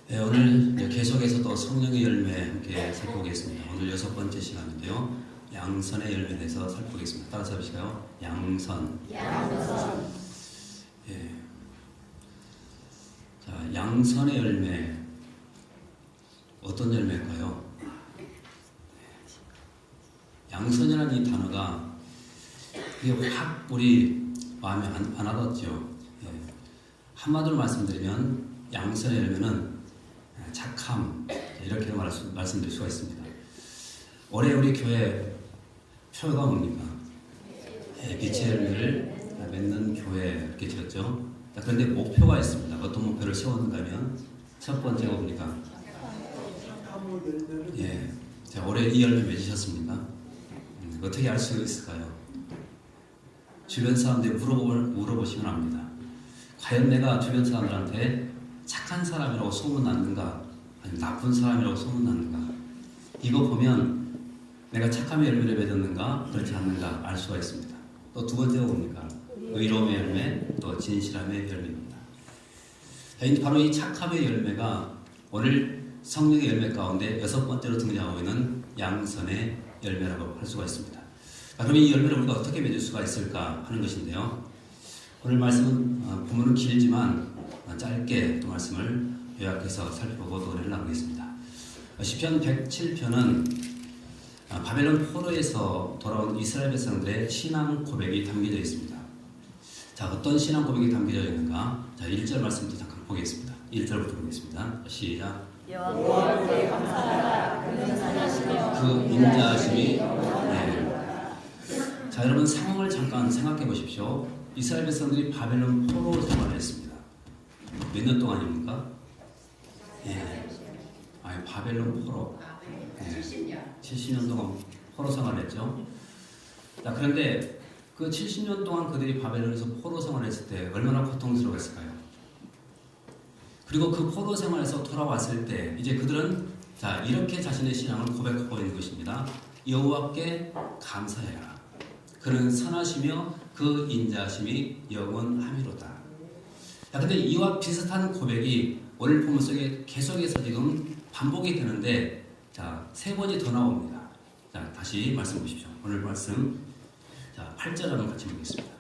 네, 오늘 계속해서 또 성령의 열매 함께 살펴보겠습니다. 오늘 6번째 시간인데요. 양선의 열매에 대해서 살펴보겠습니다. 따라서 해보실까요? 양선. 예. 자, 양선의 열매. 어떤 열매일까요? 양선이라는 이 단어가 이게 확 우리 마음에 안 와닿죠. 예. 한마디로 말씀드리면 양선의 열매는 착함, 이렇게 말씀드릴 수가 있습니다. 올해 우리 교회 표가 뭡니까? 빛의 열매를 맺는 교회 이렇게 지었죠. 그런데 목표가 있습니다. 어떤 목표를 세웠는가 하면 첫 번째가 뭡니까? 예, 자, 올해 이 열매 맺으셨습니까? 어떻게 알 수 있을까요? 주변 사람들이 물어보시면 압니다. 과연 내가 주변 사람들한테 착한 사람이라고 소문났는가, 아니면 나쁜 사람이라고 소문났는가? 이거 보면 내가 착함의 열매를 맺었는가, 그렇지 않는가 알 수가 있습니다. 또 두 번째가 뭡니까? 의로움의 열매, 또 진실함의 열매입니다. 바로 이 착함의 열매가 오늘 성령의 열매 가운데 6번째로 등장하고 있는 양선의 열매라고 할 수가 있습니다. 그럼 이 열매를 우리가 어떻게 맺을 수가 있을까 하는 것인데요. 오늘 말씀은 본문은 길지만 짧게 또 말씀을 요약해서 살펴보고 노래를 나누겠습니다. 시편 107편은 바벨론 포로에서 돌아온 이스라엘 백성들의 신앙 고백이 담겨져 있습니다. 자, 어떤 신앙 고백이 담겨져 있는가? 자, 1절 말씀부터 잠깐 보겠습니다. 1절부터 보겠습니다. 시작. 여호와께 감사하라. 그는 선하시며 그 인자하심이 네. 자, 여러분 상황을 잠깐 생각해 보십시오. 이스라엘 백성들이 바벨론 포로 생활을 했습니다. 몇 년 동안입니까? 예. 아니, 바벨론 포로. 예. 70년 동안 포로 생활을 했죠. 자, 그런데 그 70년 동안 그들이 바벨론에서 포로 생활을 했을 때 얼마나 고통스러웠을까요? 그리고 그 포로 생활에서 돌아왔을 때 이제 그들은 자, 이렇게 자신의 신앙을 고백하고 있는 것입니다. 여호와께 감사해라. 그는 선하시며 그 인자하심이 영원하미로다. 자, 근데 이와 비슷한 고백이 오늘 본문 속에 계속해서 지금 반복이 되는데, 자, 3번이 더 나옵니다. 자, 다시 말씀 보십시오. 오늘 말씀, 자, 8절 한번 같이 보겠습니다.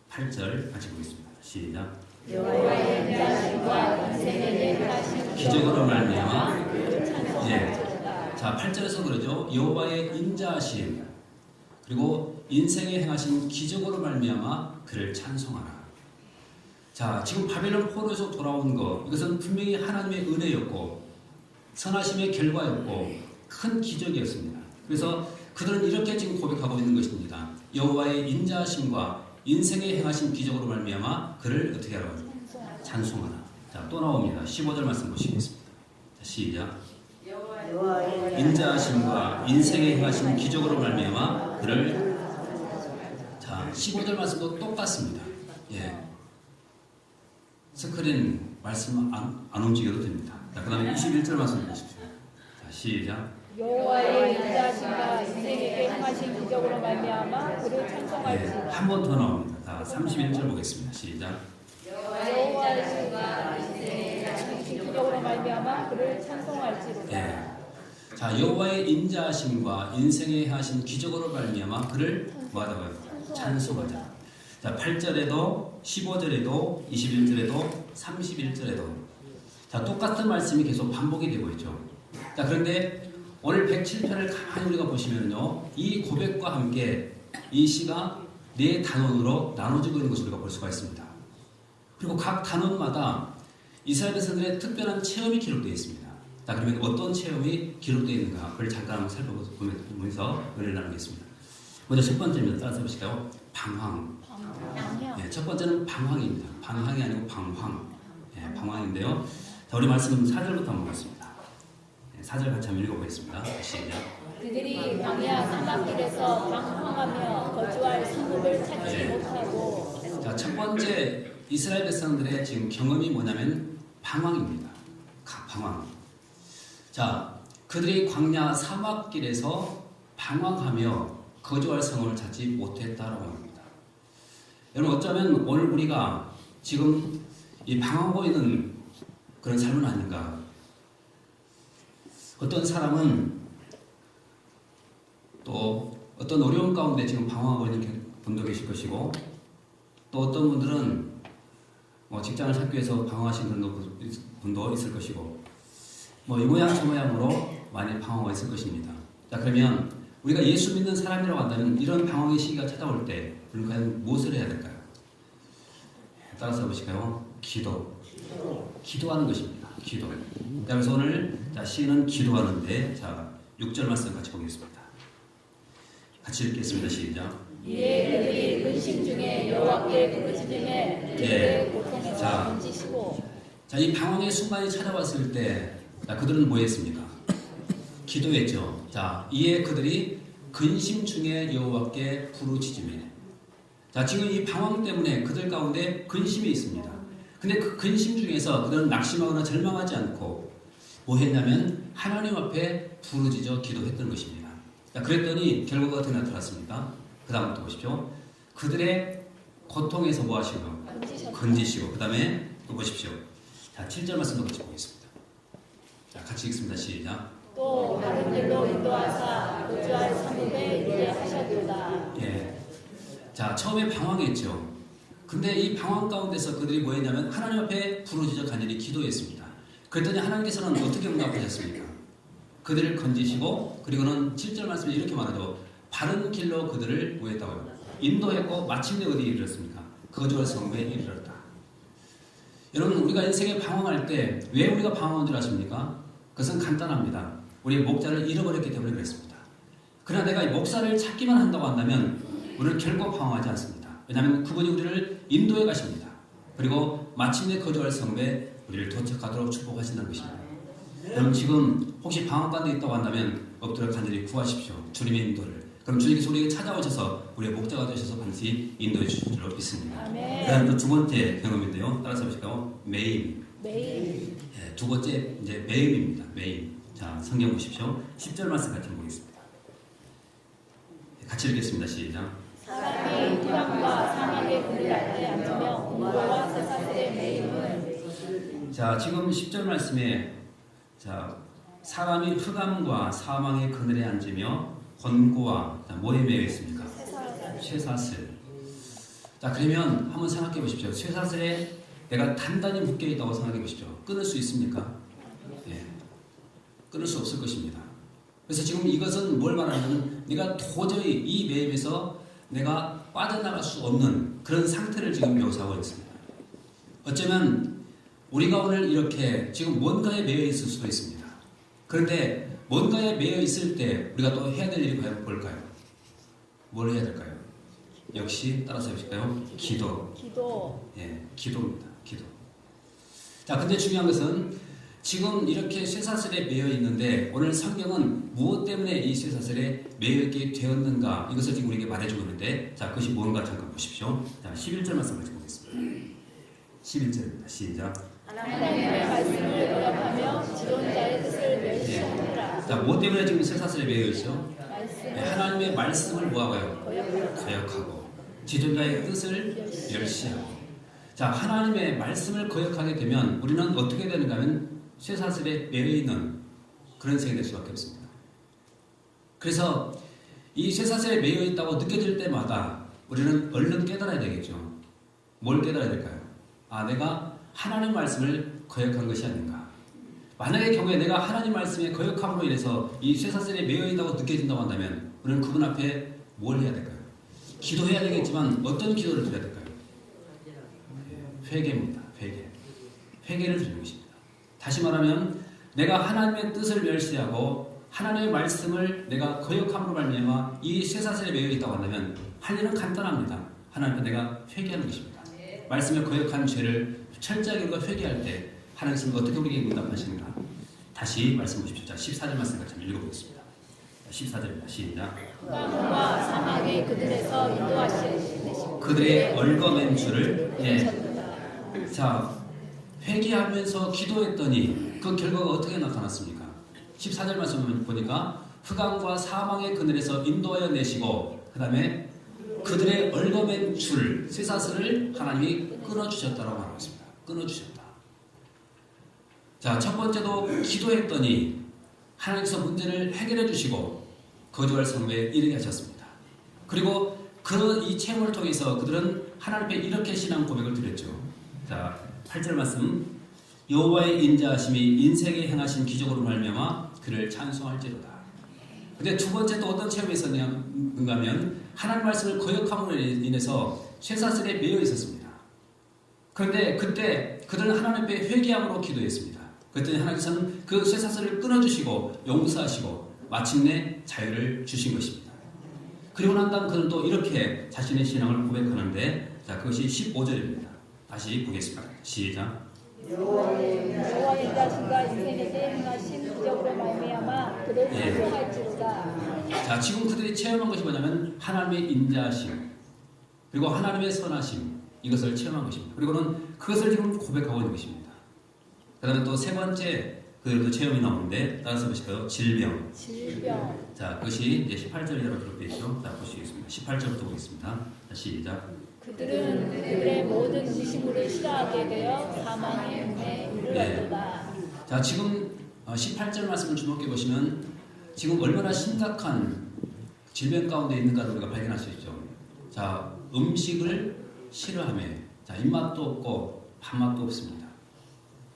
8절 같이 보겠습니다. 시작. 여호와의 인자하심과 인생의 행하심 기적으로 말미암아, 예, 자, 8절에서 그러죠. 여호와의 인자하심 그리고 인생에 행하신 기적으로 말미암아 그를 찬송하라. 자, 지금 바벨론 포로에서 돌아온 것, 이것은 분명히 하나님의 은혜였고 선하심의 결과였고 큰 기적이었습니다. 그래서 그들은 이렇게 지금 고백하고 있는 것입니다. 여호와의 인자하심과 인생에 행하신 기적으로 말미암아 그를 어떻게 하라고? 찬송하라. 자, 또 나옵니다. 15절 말씀 보시겠습니다. 자, 시작. 인자하심과 인생에 행하신 기적으로 말미암아 그를. 자, 15절 말씀도 똑같습니다. 예. 스크린 말씀 안 움직여도 됩니다. 자, 그 다음에 21절 말씀 보십시오. 자, 시작. 여호와의 인자하심과 인생에 행하신 기적으로 말미암아 그를 예. 찬송할지로다. 한 번 더 나옵니다. 자, 31절 보겠습니다. 시작. 여호와의 인자하심과 인생에 행하신 기적으로 말미암아 그를 찬송할지로다. 예. 자, 여호와의 인자하심과 인생에 행하신 기적으로 말미암아 그를 뭐하다고요? 찬송하자. 자, 8절에도 15절에도 21절에도 31절에도 자, 똑같은 말씀이 계속 반복이 되고 있죠. 자, 그런데 오늘 107편을 가만히 우리가 보시면요, 이 고백과 함께 이 시가 4단원으로 나눠지고 있는 것을 우리가 볼 수가 있습니다. 그리고 각 단원마다 이스라엘 백성들의 특별한 체험이 기록되어 있습니다. 자, 그러면 어떤 체험이 기록되어 있는가 그걸 잠깐 한번 살펴보면서 은혜를 나누겠습니다. 먼저 첫 번째입니다. 따라서 보실까요? 방황. 예, 첫 번째는 방황입니다. 방황이 아니고 방황. 예, 방황인데요. 자, 우리 말씀 4절부터 한번 보겠습니다. 4절 같이 한번 읽어보겠습니다. 시작. 그들이 광야 사막길에서 방황하며 거주할 성읍을 찾지 못하고. 자, 첫 번째 이스라엘 백성들의 지금 경험이 뭐냐면 방황입니다. 방황. 자, 그들이 광야 사막길에서 방황하며 거주할 성읍을 찾지 못했다라고 합니다. 여러분, 어쩌면 오늘 우리가 지금 이 방황하고 있는 그런 삶은 아닌가. 어떤 사람은 또 어떤 어려움 가운데 지금 방황하고 있는 분도 계실 것이고, 또 어떤 분들은 직장을 찾기 위해서 방황하신 분도 있을 것이고, 이 모양 저 모양으로 많이 방황하고 있을 것입니다. 자, 그러면 우리가 예수 믿는 사람이라고 한다면 이런 방황의 시기가 찾아올 때 우리는 과연 무엇을 해야 될까요? 따라서 해보실까요? 기도하는 것입니다. 기도. 그래서 오늘 시인은 기도하는데, 6절 말씀 같이 보겠습니다. 같이 읽겠습니다. 시작. 이에 그들이 근심 중에 여호와께 부르짖음에 그들의 고통에서 건지시고. 이 방황의 순간이 찾아왔을 때 그들은 뭐 했습니까? 기도했죠. 이에 그들이 근심 중에 여호와께 부르짖음에. 지금 이 방황 때문에 그들 가운데 근심이 있습니다. 근데 그 근심 중에서 그들은 낙심하거나 절망하지 않고 뭐 했냐면 하나님 앞에 부르짖어 기도했던 것입니다. 그랬더니 결과가 어떻게 나타났습니까? 그 다음부터 보십시오. 그들의 고통에서 뭐 하시고? 건지시고. 그 다음에 또 보십시오. 7절 말씀도 같이 보겠습니다. 같이 읽습니다. 시작. 또 바른 길로 인도하사 거주할 성읍에 이르게 하셨도다. 예. 처음에 방황했죠. 근데 이 방황 가운데서 그들이 뭐 했냐면 하나님 앞에 부르짖어 간절히 기도했습니다. 그랬더니 하나님께서는 어떻게 응답하셨습니까? 그들을 건지시고, 그리고는 7절 말씀에 이렇게 말하죠. 바른 길로 그들을 뭐 했다고요? 인도했고 마침내 어디에 이르렀습니까? 거주할 성읍에 이르렀다. 여러분, 우리가 인생에 방황할 때 왜 우리가 방황한 줄 아십니까? 그것은 간단합니다. 우리의 목자를 잃어버렸기 때문에 그렇습니다. 그러나 내가 이 목자를 찾기만 한다고 한다면 우리는 결코 방황하지 않습니다. 왜냐하면 그분이 우리를 인도해 가십니다. 그리고 마침내 거주할 성읍에 우리를 도착하도록 축복하신다는 것입니다. 여러분, 지금 혹시 방황 가운데 있다고 한다면 엎드려 간절히 구하십시오. 주님의 인도를. 그럼 주님께서 우리에게 찾아오셔서 우리의 목자가 되셔서 반드시 인도해 주실 줄 믿습니다. 그다음 또 두 번째 경험인데요. 따라서 해보실까요? 매임. 매임. 예, 두 번째 이제 매임입니다. 매임. 성경 보십시오. 10절 말씀 같이 보겠습니다. 같이 읽겠습니다. 시작. 사람이 흑암과 사망의 그늘 아래 앉으며 공고와 쇠사슬의 매임을. 지금 10절 말씀에 사람이 흑암과 사망의 그늘에 앉으며 권고와 뭐에 매여 있습니까? 쇠사슬. 그러면 한번 생각해 보십시오. 쇠사슬에 내가 단단히 묶여 있다고 생각해 보십시오. 끊을 수 있습니까? 예. 끊을 수 없을 것입니다. 그래서 지금 이것은 뭘 말하냐면 내가 도저히 이 매임에서 내가 빠져나갈 수 없는 그런 상태를 지금 묘사하고 있습니다. 어쩌면 우리가 오늘 이렇게 지금 뭔가에 매여 있을 수도 있습니다. 그런데 뭔가에 매여 있을 때 우리가 또 해야 될 일이 과연 뭘까요? 뭘 해야 될까요? 역시 따라서 해보실까요? 기도. 예, 기도입니다. 기도. 근데 중요한 것은 지금 이렇게 쇠사슬에 매여 있는데 오늘 성경은 무엇 때문에 이 쇠사슬에 매여 있게 되었는가 이것을 지금 우리에게 말해주고 있는데 그것이 뭔가 잠깐 보십시오. 11절 말씀 같이 보겠습니다. 11절입니다. 시작. 하나님의 말씀을 거역하며 지존자의 뜻을 멸시하느라. 무엇 때문에 지금 쇠사슬에 매여 있죠? 말씀. 하나님의 말씀을 뭐하고요? 거역하고 지존자의 뜻을 멸시하고. 하나님의 말씀을 거역하게 되면 우리는 어떻게 되는가 하면 쇠사슬에 매여 있는 그런 생이 될 수밖에 없습니다. 그래서 이 쇠사슬에 매여 있다고 느껴질 때마다 우리는 얼른 깨달아야 되겠죠. 뭘 깨달아야 될까요? 내가 하나님 말씀을 거역한 것이 아닌가. 만약의 경우에 내가 하나님 말씀에 거역함으로 인해서 이 쇠사슬에 매여 있다고 느껴진다고 한다면 우리는 그분 앞에 뭘 해야 될까요? 기도해야 되겠지만 어떤 기도를 드려야 될까요? 회개입니다. 회개를 드리는 것입니다. 다시 말하면 내가 하나님의 뜻을 멸시하고 하나님의 말씀을 내가 거역함으로 말미암아 이 쇠사슬에 매여 있다고 한다면 할 일은 간단합니다. 하나님 앞에 내가 회개하는 것입니다. 말씀에 거역한 죄를 철저하게 우리가 회개할 때 하나님께서는 어떻게 우리에게 응답하시는가? 다시 말씀 보십시오. 14절 말씀 같이 읽어보겠습니다. 14절입니다. 시작. 흑암과 사막의 그들에서 인도하시고 그들의 얼거맨 줄을 회개하면서 기도했더니 그 결과가 어떻게 나타났습니까? 14절 말씀 보니까 흑암과 사망의 그늘에서 인도하여 내시고 그 다음에 그들의 얼거맨 줄, 쇠사슬을 하나님이 끊어주셨다고 말하고 있습니다. 끊어주셨다. 자, 첫 번째도 기도했더니 하나님께서 문제를 해결해 주시고 거주할 성도에 이르게 하셨습니다. 그리고 이 체험을 통해서 그들은 하나님 앞에 이렇게 신앙 고백을 드렸죠. 자, 8절 말씀. 여호와의 인자하심이 인생에 행하신 기적으로 말미암아 그를 찬송할지로다. 근데 두 번째 또 어떤 체험이 있었는가 하면 하나님 말씀을 거역함으로 인해서 쇠사슬에 매여 있었습니다. 그런데 그때 그들은 하나님 앞에 회개함으로 기도했습니다. 그랬더니 하나님께서는 그 쇠사슬을 끊어주시고 용서하시고 마침내 자유를 주신 것입니다. 그리고 난 다음 그는 또 이렇게 자신의 신앙을 고백하는데, 자, 그것이 15절입니다. 다시 보겠습니다. 시작. 여호와의 인자하심과 인생에게 행하신 기적으로 말미암아 그를 찬송할지로다. 자, 지금 그들이 체험한 것이 뭐냐면 하나님의 인자하심 그리고 하나님의 선하심, 이것을 체험한 것입니다. 그리고는 그것을 지금 고백하고 있는 것입니다. 그 다음에 또 세 번째 그들도 체험이 나오는데 따라서 보실까요? 질병. 자, 그것이 이제 18절 이하로 기록되어 있죠. 자, 보시겠습니다. 18절부터 보겠습니다. 시작. 그들은 그들의 모든 음식물을 싫어하게 되어 사망의 문에 이르렀도다. 자, 지금 18절 말씀을 주목해 보시면 지금 얼마나 심각한 질병 가운데 있는가를 우리가 발견할 수 있죠. 자, 음식을 싫어하며, 자, 입맛도 없고 밥맛도 없습니다.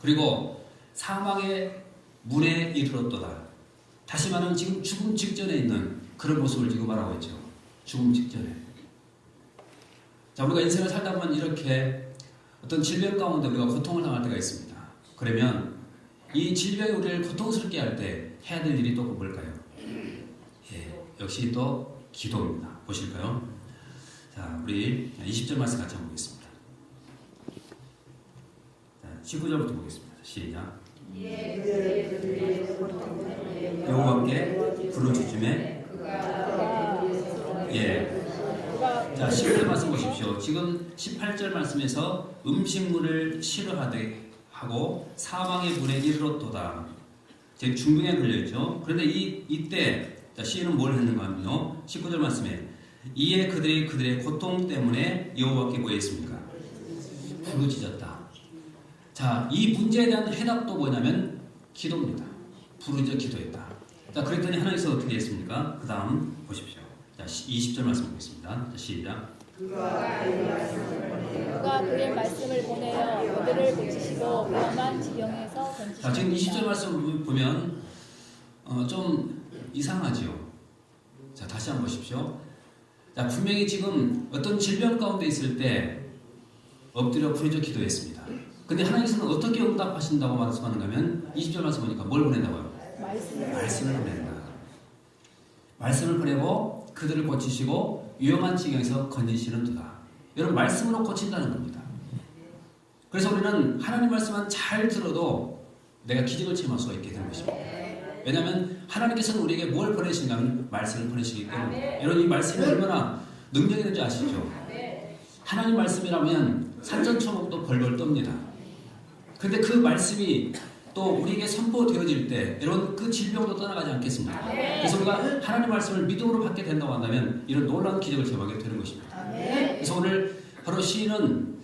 그리고 사망의 문에 이르렀도다. 다시 말하면 지금 죽음 직전에 있는 그런 모습을 지금 말하고 있죠. 죽음 직전에. 자, 우리가 인생을 살다 보면 이렇게 어떤 질병 가운데 우리가 고통을 당할 때가 있습니다. 그러면 이 질병이 우리를 고통스럽게 할 때 해야 될 일이 또 뭘까요? 예, 역시 또 기도입니다. 보실까요? 자, 우리 20절 말씀 같이 한번 보겠습니다. 자, 19절부터 보겠습니다. 시작. 여호와께 부르짖음에 자, 10절 말씀 보십시오. 지금 18절 말씀에서 음식물을 싫어하되 하고 사망의 문에 이르렀도다. 제 중병에 걸려있죠. 그런데 이때 시인은 뭘 했는가 하면요, 19절 말씀에 이에 그들의 고통 때문에 여호와께 뭐 했습니까? 부르짖었다. 자, 이 문제에 대한 해답도 뭐냐면 기도입니다. 부르짖어 기도했다. 자, 그랬더니 하나님께서 어떻게 했습니까? 그 다음 보십시오. 자, 20절 말씀 보겠습니다. 자, 시작. 그가 그의 말씀을 보내어 그들을 고치시고 위험한 지경에서 던지십니다. 자, 지금 20절 말씀 보면 좀 이상하지요. 자, 다시 한번 보십시오. 자, 분명히 지금 어떤 질병 가운데 있을 때 엎드려 부르짖어 기도했습니다. 근데 하나님께서는 어떻게 응답하신다고 말씀하는가 하면 20절 말씀 보니까 뭘 보낸다고요? 말씀을 보낸다. 말씀을 보내고 그들을 고치시고 위험한 지경에서 건지시는 도다. 여러분, 말씀으로 고친다는 겁니다. 그래서 우리는 하나님 말씀만 잘 들어도 내가 기적을 체험할 수가 있게 되는 것입니다. 왜냐하면 하나님께서는 우리에게 뭘 보내시는가 하면 말씀을 보내시기 때문에. 여러분, 이 말씀이 얼마나 능력이 있는지 아시죠? 하나님 말씀이라면 산전초목도 벌벌 떱니다. 근데 그 말씀이 또 우리에게 선포되어질 때 여러분, 그 질병도 떠나가지 않겠습니까? 그래서 우리가 하나님 말씀을 믿음으로 받게 된다고 한다면 이런 놀라운 기적을 체험하게 되는 것입니다. 그래서 오늘 바로 시인은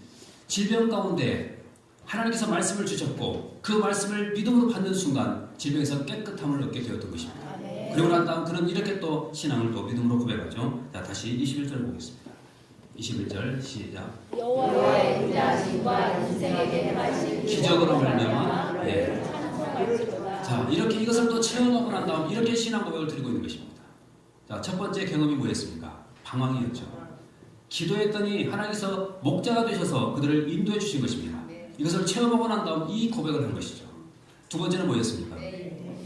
질병 가운데 하나님께서 말씀을 주셨고 그 말씀을 믿음으로 받는 순간 질병에서 깨끗함을 얻게 되었던 것입니다. 그리고 난 다음 그는 이렇게 또 신앙을 또 믿음으로 고백하죠. 자, 다시 21절 보겠습니다. 21절 시작. 여호와의 인자하심과 인생에게 행하신 기적으로 말미암아 찬송할지로다. 자, 이렇게 이것을 또 체험하고 난 다음 이렇게 신앙 고백을 드리고 있는 것입니다. 자, 첫 번째 경험이 뭐였습니까? 방황이었죠. 기도했더니 하나님께서 목자가 되셔서 그들을 인도해 주신 것입니다. 이것을 체험하고 난 다음 이 고백을 한 것이죠. 두 번째는 뭐였습니까?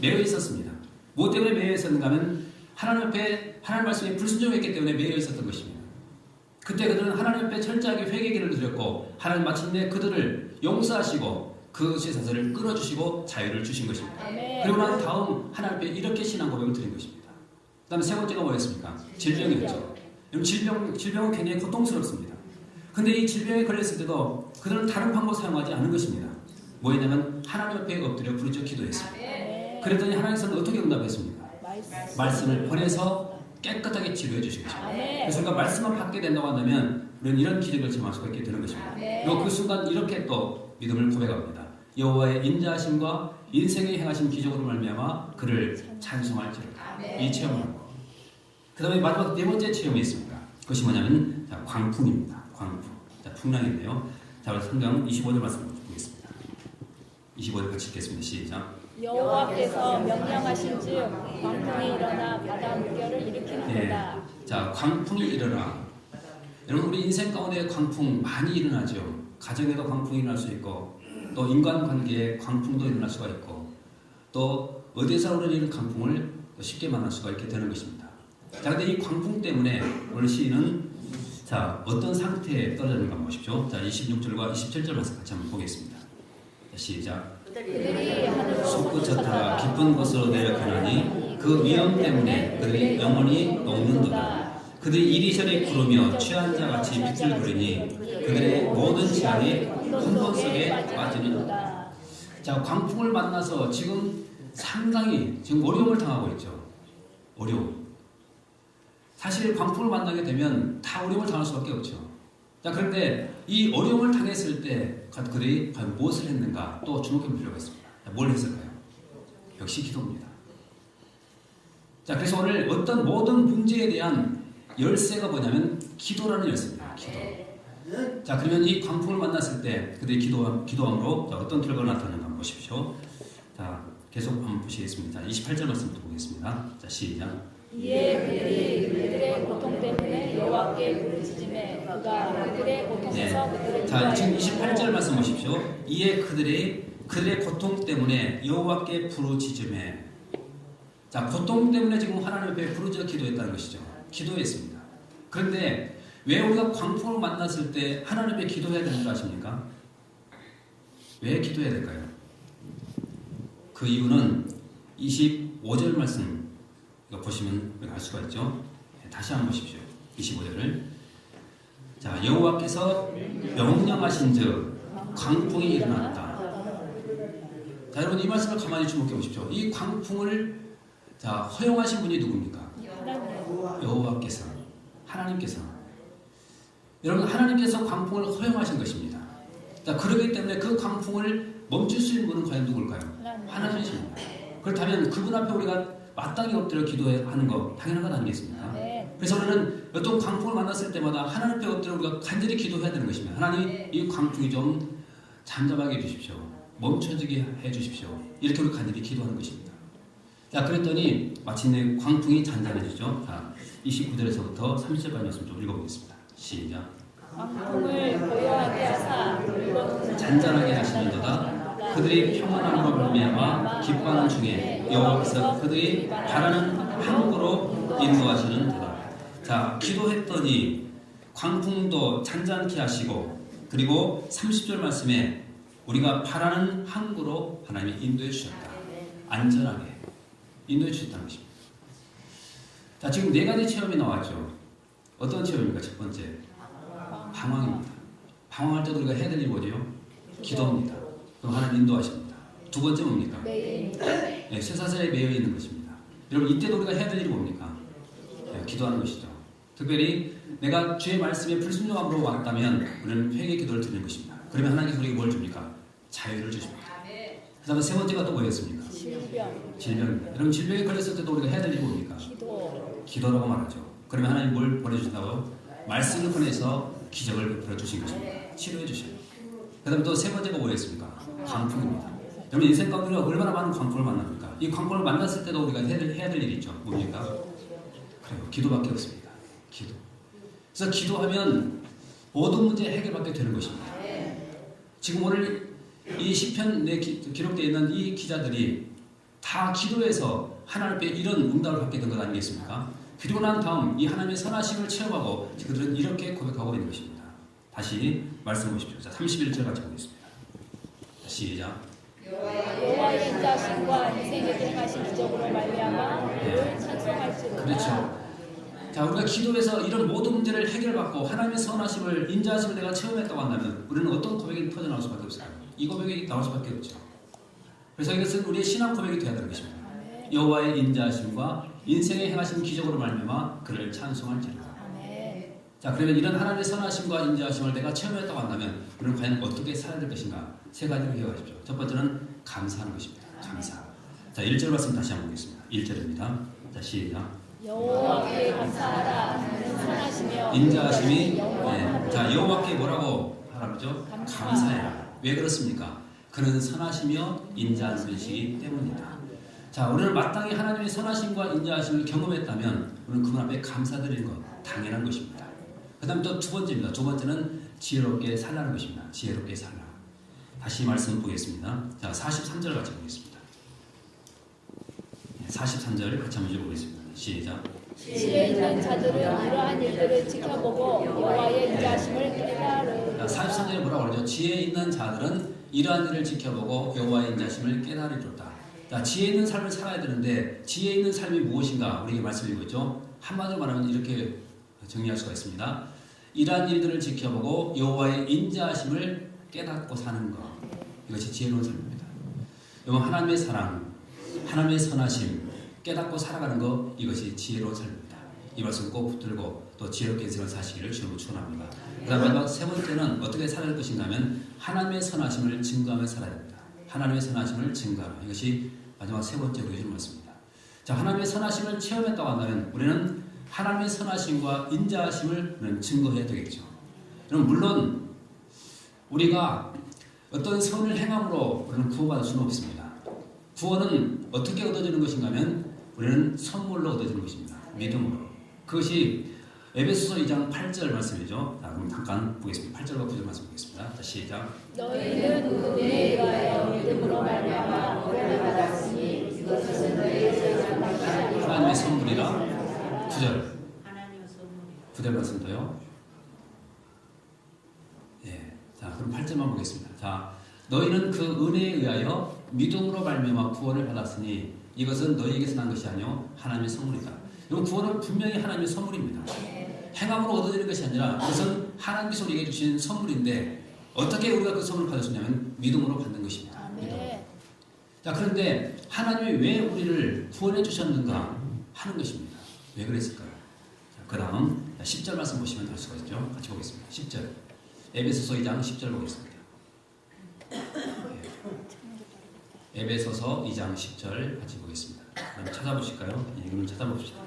매여 있었습니다. 뭐 때문에 매여 있었는가 하면 하나님 앞에 하나님 말씀에 불순종했기 때문에 매여 있었던 것입니다. 그때 그들은 하나님 앞에 철저하게 회개기를 드렸고 하나님 마침내 그들을 용서하시고 그 쇠사슬을 끊어주시고 자유를 주신 것입니다. 그리고 난 다음 하나님 앞에 이렇게 신앙 고백을 드린 것입니다. 그 다음에 세 번째가 뭐였습니까? 질병이었죠. 질병은 굉장히 고통스럽습니다. 근데 이 질병에 걸렸을 때도 그들은 다른 방법 사용하지 않은 것입니다. 뭐였냐면 하나님 앞에 엎드려 부르짖어 기도했습니다. 그랬더니 하나님께서는 어떻게 응답했습니까? 말씀을 보내서 깨끗하게 치료해 주신 것입니다. 그래서 우리가 말씀만 받게 된다고 한다면 우리는 이런 기적을 체험할 수가 있게 되는 것입니다. 그리고 그 순간 이렇게 또 믿음을 고백합니다. 여호와의 인자하심과 인생에 행하신 기적으로 말미암아 그를 찬송할지로다. 이 체험을 하고 그 다음에 마지막 네 번째 체험이 있습니다. 그것이 뭐냐면 자, 광풍입니다. 광풍. 자, 풍랑인데요. 자, 성경 25절 말씀 보겠습니다. 25절 같이 읽겠습니다. 시작. 여호와께서 명령하신즉 광풍이 일어나 바다 물결을 일으키는도다. 자, 광풍이 일어나. 여러분 우리 인생 가운데 광풍 많이 일어나죠. 가정에도 광풍이 일어날 수 있고 또 인간관계에 광풍도 일어날 수가 있고 또 어디서 오는 광풍을 쉽게 만날 수가 있게 되는 것입니다. 자, 근데 이 광풍 때문에 오늘 시인은 자, 어떤 상태에 떨어졌는가 보십시오. 자, 26절과 27절 말씀 같이 한번 보겠습니다. 자, 시작. 그들이 하늘로 솟구 쳤다가 깊은 곳으로 내려가니 그 위험 때문에 그들이 영원히 녹는도다. 그들이 이리저리 구르며 취한 자같이 비틀거리니 그들의 모든 지향이 혼돈 속에 빠지는도다. 자, 광풍을 만나서 지금 상당히 지금 어려움을 당하고 있죠. 어려움. 사실 광풍을 만나게 되면 다 어려움을 당할 수밖에 없죠. 자, 그런데 이 어려움을 당했을 때 그들이 과연 무엇을 했는가 또 주목해 볼 필요가 있습니다. 자, 뭘 했을까요? 역시 기도입니다. 자, 그래서 오늘 어떤 모든 문제에 대한 열쇠가 뭐냐면 기도라는 열쇠입니다. 기도. 자, 그러면 이 광풍을 만났을 때 그들이 기도함으로 자, 어떤 결과가 나타나는가 한번 보십시오. 자, 계속 한번 보시겠습니다. 28절 말씀부터 보겠습니다. 자, 시작. 이에 그들의 고통 때문에 여호와께 부르짖음에 그가 그들의 고통에서 그들을 자, 지금 구하였고 28절 말씀 보십시오. 이에 그들의 고통 때문에 여호와께 부르짖음에 자, 고통 때문에 지금 하나님 앞에 부르짖어 기도했다는 것이죠. 기도했습니다. 그런데 왜 우리가 광풍을 만났을 때 하나님 앞에 기도해야 되는 줄 아십니까? 왜 기도해야 될까요? 그 이유는 25절 말씀 이거 보시면 알 수가 있죠. 다시 한번 보십시오. 25절을. 자, 여호와께서 명령하신즉 광풍이 일어났다. 자, 여러분 이 말씀을 가만히 주목해 보십시오. 이 광풍을 자, 허용하신 분이 누굽니까? 여호와께서, 하나님께서. 여러분 하나님께서 광풍을 허용하신 것입니다. 자, 그렇기 때문에 그 광풍을 멈출 수 있는 분은 과연 누굴까요? 하나님이십니다. 그렇다면 그분 앞에 우리가 마땅히 엎드려 기도하는 거 당연한 건 아니겠습니까? 네. 그래서 우리는 어떤 광풍을 만났을 때마다 하나님 앞에 엎드려 우리가 간절히 기도해야 되는 것입니다. 하나님, 이 광풍이 좀 잠잠하게 해주십시오. 멈춰지게 해주십시오. 이렇게 우리 간절히 기도하는 것입니다. 자, 그랬더니 마침내 광풍이 잔잔해지죠. 자, 29절에서부터 30절까지 말씀 좀 읽어보겠습니다. 시작. 광풍을 고요하게 하사 잔잔하게 하시는도다. 그들이 평안함으로 말미암아 기뻐하는 중에 여호와께서 그들이 바라는 항구로 인도하시는도다. 자, 기도했더니 광풍도 잔잔케 하시고 그리고 30절 말씀에 우리가 바라는 항구로 하나님이 인도해 주셨다. 안전하게 인도해 주셨다는 것입니다. 자, 지금 네 가지 체험이 나왔죠. 어떤 체험입니까? 첫 번째, 방황입니다. 방황할 때 우리가 해야 될 일이 뭐죠? 기도입니다. 그럼 하나님 인도하십니다. 두 번째 뭡니까? 네, 쇠사슬에 매여 있는 것입니다. 여러분 이때도 우리가 해야 될 일이 뭡니까? 네, 기도하는 것이죠. 특별히 내가 주의 말씀에 불순종함으로 왔다면 우리는 회개 기도를 드리는 것입니다. 그러면 하나님께서 우리에게 뭘 줍니까? 자유를 주십니다. 그 다음에 세 번째가 또 뭐였습니까? 질병입니다. 여러분 질병에 걸렸을 때도 우리가 해야 될 일이 뭡니까? 기도라고 말하죠. 그러면 하나님 뭘 보내주신다고요? 말씀을 보내서 기적을 베풀어 주신 것입니다. 치료해 주셔요. 그 다음에 또 세 번째가 뭐였습니까? 광풍입니다. 여러분 인생 가운데 얼마나 많은 광풍을 만납니까? 이 광풍을 만났을 때도 우리가 해야 될 일이 있죠. 뭡니까? 그래요. 기도밖에 없습니다. 기도. 그래서 기도하면 모든 문제 해결받게 되는 것입니다. 지금 오늘 이 시편에 기록되어 있는 이 기자들이 다 기도해서 하나님 앞에 이런 응답을 받게 된 것 아니겠습니까? 그리고 난 다음 이 하나님의 선하심을 체험하고 그들은 이렇게 고백하고 있는 것입니다. 다시 말씀 보십시오. 자, 31절 같이 보겠습니다. 시작. 여호와의 인자하심과 인생에 행하신 기적으로 말미암아 그를 찬송할지로다. 그렇죠. 자, 우리가 기도해서 이런 모든 문제를 해결받고 하나님의 선하심을 인자하심을 내가 체험했다고 한다면 우리는 어떤 고백이 터져나올 수밖에 없어요. 이 고백이 나올 수밖에 없죠. 그래서 이것은 우리의 신앙 고백이 되어야 되는 것입니다. 여호와의 인자하심과 인생에 행하신 기적으로 말미암아 그를 찬송할지로다. 자, 그러면 이런 하나님의 선하심과 인자하심을 내가 체험했다고 한다면 우리는 과연 어떻게 살아야 될 것인가? 세 가지를 기억하십시오. 첫 번째는 감사하는 것입니다. 감사. 자, 1절 말씀 다시 한번 보겠습니다. 1절입니다. 자, 시작. 여호와께 감사하라. 그는 선하시며 인자하심이 영원하도다. 자, 여호와께 뭐라고 하라고죠? 감사해라. 왜 그렇습니까? 그는 선하시며 인자한 분이시기 때문이다. 자, 우리는 마땅히 하나님의 선하심과 인자하심을 경험했다면 우리는 그분 앞에 감사드리는 것 당연한 것입니다. 그 다음 또 두 번째입니다. 두 번째는 지혜롭게 살라는 것입니다. 지혜롭게 살라. 다시 말씀 보겠습니다. 자, 43절 같이 보겠습니다. 43절 같이 한번 읽어보겠습니다. 시작. 지혜 있는 자들은 이러한 일들을 지켜보고 여호와의 인자하심을 깨달으리라. 43절에 뭐라고 그러죠? 지혜 있는 자들은 이러한 일을 지켜보고 여호와의 인자심을 깨달으리로다. 자, 지혜 있는 삶을 살아야 되는데 지혜 있는 삶이 무엇인가 우리에게 말씀드리고 있죠. 한마디로 말하면 이렇게 정리할 수가 있습니다. 이러한 일들을 지켜보고 여호와의 인자심을 깨닫고 사는 것, 이것이 지혜로운 삶입니다. 여러분, 하나님의 사랑, 하나님의 선하심 깨닫고 살아가는 것, 이것이 지혜로운 삶입니다. 이 말씀 꼭 붙들고 또 지혜롭게 인생을 사시기를 주님으로 축원합니다. 그다음에 마지막 세 번째는 어떻게 살아야 할 것인가 하면 하나님의 선하심을 증거하며 살아야 됩니다. 하나님의 선하심을 증거하라. 이것이 마지막 세 번째 보여주는 말씀입니다. 자, 하나님의 선하심을 체험했다고 한다면 우리는 하나님의 선하심과 인자하심을 우리는 증거해야 되겠죠. 여러분, 물론 우리가 어떤 선을 행함으로 우리는 구원받을 수는 없습니다. 구원은 어떻게 얻어지는 것인가 하면 우리는 선물로 얻어지는 것입니다. 믿음으로. 그것이 에베소서 2장 8절 말씀이죠. 자, 그럼 잠깐 보겠습니다. 8절과 9절 말씀 보겠습니다. 자, 시작. 너희는 은혜에 의하여 믿음으로 말미암아 구원을 받았으니 이것은 너희에게서 난 것이 아니라 하나님의 선물이라. 9절. 하나님의 선물. 9절 말씀 더요. 예. 자, 그럼 8절만 보겠습니다. 자, 너희는 그 은혜에 의하여 믿음으로 말미암아 구원을 받았으니 이것은 너희에게서 난 것이 아니요 하나님의 선물이다. 이 구원은 분명히 하나님의 선물입니다. 행함으로 얻어지는 것이 아니라 그것은 하나님께서 우리에게 주신 선물인데 어떻게 우리가 그 선물을 받을 수 있냐면 믿음으로 받는 것입니다. 믿음. 자, 그런데 하나님이 왜 우리를 구원해 주셨는가 하는 것입니다. 왜 그랬을까요? 자, 그 다음 10절 말씀 보시면 알 수가 있죠. 같이 보겠습니다. 10절. 에베소서 2장 10절 보겠습니다. 에베소서 2장 10절 같이 보겠습니다. 그럼 찾아보실까요? 예, 이거는 찾아봅시다.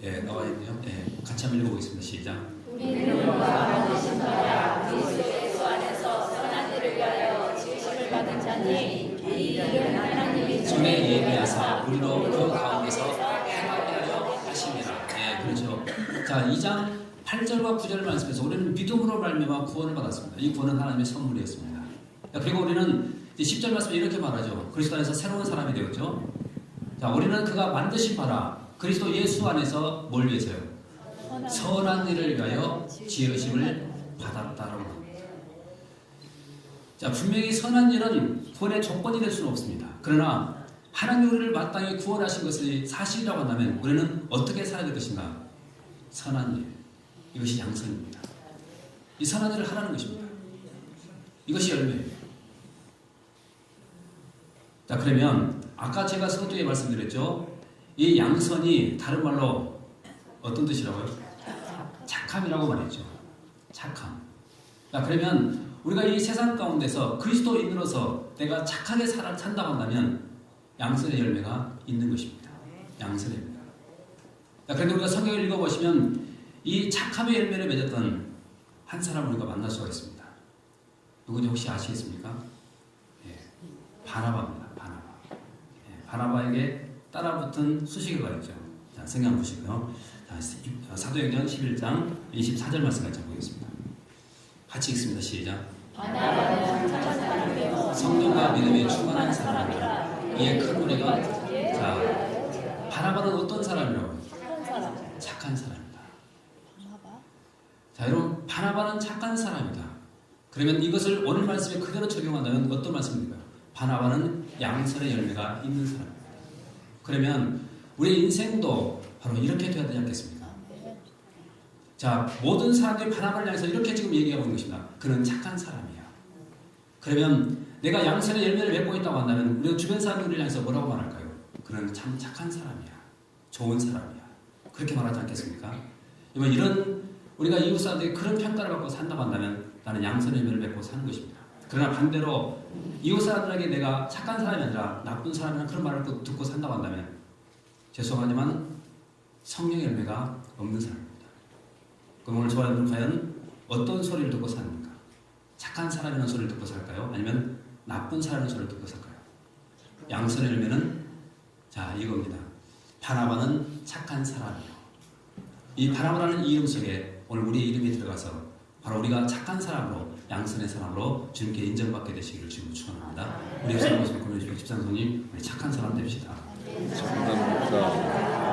예, 나와 있네요. 예, 같이 한번 읽어보겠습니다. 시작. 우리는 받으신 바라 그리스도 예수 안에서 선한 일을 위하여 지으심을 받은 자니 이 일은 하나님이 전에 예비하사 우리로 그 가운데서 행하게 하려 하심이라. 예, 그렇죠. 자, 2장 8절과 9절 말씀에서 우리는 믿음으로 말미암아 구원을 받았습니다. 이 구원은 하나님의 선물이었습니다. 자, 그리고 우리는 10절 말씀에 이렇게 말하죠. 그리스도 안에서 새로운 사람이 되었죠. 자, 우리는 그가 만드신 바라 그리스도 예수 안에서 뭘 위해서요? 선한 일을 위하여 지으심을 받았다라고 합니다. 자, 분명히 선한 일은 구원의 조건이 될 수는 없습니다. 그러나 하나님 우리를 마땅히 구원하신 것이 사실이라고 한다면 우리는 어떻게 살아야 될 것인가? 선한 일. 이것이 양선입니다. 이 선한 일을 하라는 것입니다. 이것이 열매예요. 자, 그러면 아까 제가 서두에 말씀드렸죠. 이 양선이 다른 말로 어떤 뜻이라고요? 착함이라고 말했죠. 착함. 자, 그러면 우리가 이 세상 가운데서 그리스도인으로서 내가 착하게 산다고 한다면 양선의 열매가 있는 것입니다. 양선입니다. 자, 그런데 우리가 성경을 읽어보시면 이 착함의 열매를 맺었던 한 사람을 우리가 만날 수가 있습니다. 누군지 혹시 아시겠습니까? 예, 바나바입니다. 바나바. 예, 바나바에게 따라붙은 수식어가 있죠. 자, 성경 보시고요. 자, 사도행전 11장 24절 말씀 같이 보겠습니다. 같이 읽습니다. 시작. 바나바는 착한 사람이요 성령과 믿음에 충만한 사람이라. 이에 큰 은혜가. 자, 바나바는 어떤 사람이라고요? 착한 사람. 착한 사람이다. 바나바? 자, 여러분, 바나바는 착한 사람이다. 그러면 이것을 오늘 말씀에 그대로 적용한다면 어떤 말씀입니까? 바나바는 양선의 열매가 있는 사람입니다. 그러면 우리 인생도 바로 이렇게 돼야 되지 않겠습니까? 자, 모든 사람들이 바나바를 향해서 이렇게 지금 얘기하고 있는 것입니다. 그는 착한 사람이야. 그러면 내가 양선의 열매를 맺고 있다고 한다면 우리가 주변 사람들을 향해서 뭐라고 말할까요? 그는 참 착한 사람이야. 좋은 사람이야. 그렇게 말하지 않겠습니까? 이런 우리가 이웃 사람들이 그런 평가를 받고 산다고 한다면 나는 양선의 열매를 맺고 사는 것입니다. 그러나 반대로 이웃 사람들에게 내가 착한 사람이 아니라 나쁜 사람이라는 그런 말을 듣고 산다고 한다면 죄송하지만 성령의 열매가 없는 사람입니다. 그럼 오늘 저와 여러분 과연 어떤 소리를 듣고 삽니까? 착한 사람이라는 소리를 듣고 살까요? 아니면 나쁜 사람이라는 소리를 듣고 살까요? 양선의 열매는 자 이겁니다. 바나바는 착한 사람이요. 이 바나바라는 이름 속에 오늘 우리의 이름이 들어가서 바로 우리가 착한 사람으로 양선의 사람으로 주님께 인정받게 되시기를 주님으로 축원합니다. 우리 옆 사람 모습을 고민해 주시고 집사님 우리 착한 사람 됩시다. 감사합니다.